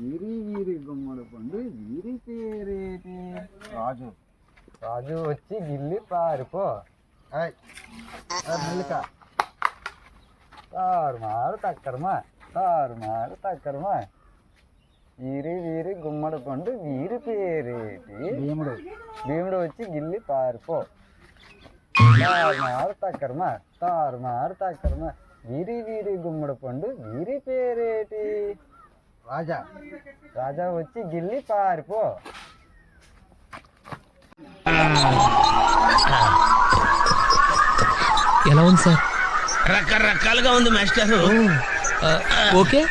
వీరి వీరి గుమ్మడి పండు వీరి పేరేటి? రాజు. రాజు వచ్చి గిల్లి పారిపో. తారుమారు తక్కరమా, తారుమారు తక్కరమా. వీరి వీరి గుమ్మడి పండు వీరి పేరేటి? భీముడు. భీముడు వచ్చి గిల్లి పారిపో. తారుమారు తక్కరమా, తారుమారు తక్కరమా. వీరి వీరి గుమ్మడి పండు వీరి పేరేటి? రాజా. రాజా వచ్చి గిల్లి పారిపో. ఎలా ఉంది సార్? రకరకాలుగా ఉంది మాస్టర్. ఓకే.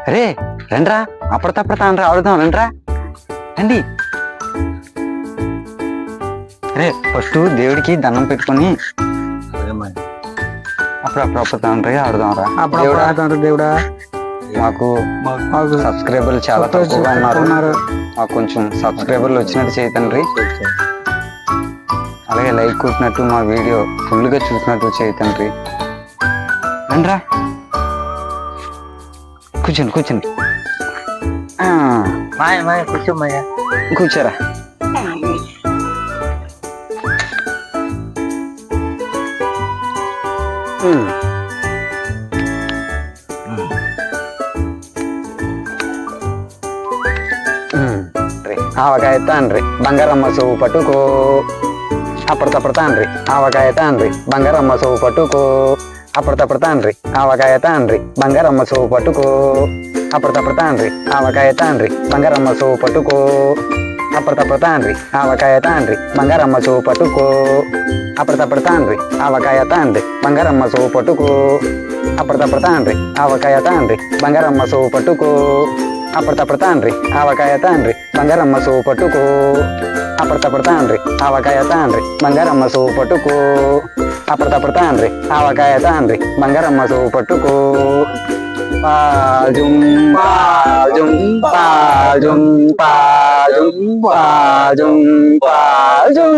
అరే రండ్రా, అప్పటితప్పుడు తాను ఆడుదాం. రండ్రా రండి. అరే ఫస్ట్ దేవుడికి దండం పెట్టుకుని అప్పుడు తండ్రి ఆడుదాం రా. దేవుడా మాకు సబ్స్క్రైబర్లు చాలా తక్కువగా ఉన్నారు. మాకు కొంచెం సబ్స్క్రైబర్లు వచ్చినట్టు చేయి తండ్రి. అలాగే లైక్ కొట్టినట్టు మా వీడియో ఫుల్గా చూసినట్టు చేయి తండ్రి. రండ్రా కూర్చోండి కూర్చోండి. కూర్చోమ్మయ్యా, కూర్చోరా. ఆవకాయ తాండ్రి బంగారమ్మ సొవ్వు పట్టుకో. అప్పటికప్పుడు తాండ్రి ఆవకాయ తాండ్రి బంగారమ్మ సొవ్వు పట్టుకో. అప్పటికప్పుడు తాండ్రి ఆవకాయ తాండ్రి బంగారమ్మ సొవ్వు పట్టుకో. అప్పటికప్పుడు తాండ్రి ఆవకాయ తాండ్రి బంగారమ్మ సొవ్వు పట్టుకో. అప్పటికప్పుడు తాండ్రి ఆవకాయ తాండ్రి బంగారమ్మ సొవ్వు పట్టుకో. అప్పటికప్పుడు తాండ్రి ఆవకాయ తాండ్రి బంగారమ్మ సొవ్వు పట్టుకో. అప్పటికప్పుడు తాండ్రి ఆవకాయ తాండ్రి బంగారమ్మ సొవ్వు పట్టుకో. అప్పటికప్పుడు తాండ్రి ఆవకాయ తాండ్రి బంగారమ్మ సొవ్వు పట్టుకో. అప్పటికప్పుడు తాండ్రి ఆవకాయ తాండ్రి బంగారమ్మ సొవ్వు పట్టుకో. అప్పటికప్పుడు తాండ్రి ఆవకాయ తాండ్రి బంగారమ్మ సొవ్వు పట్టుకో. పాజుం పాజుం పాజుం పాజుం పాజుం పాజుం.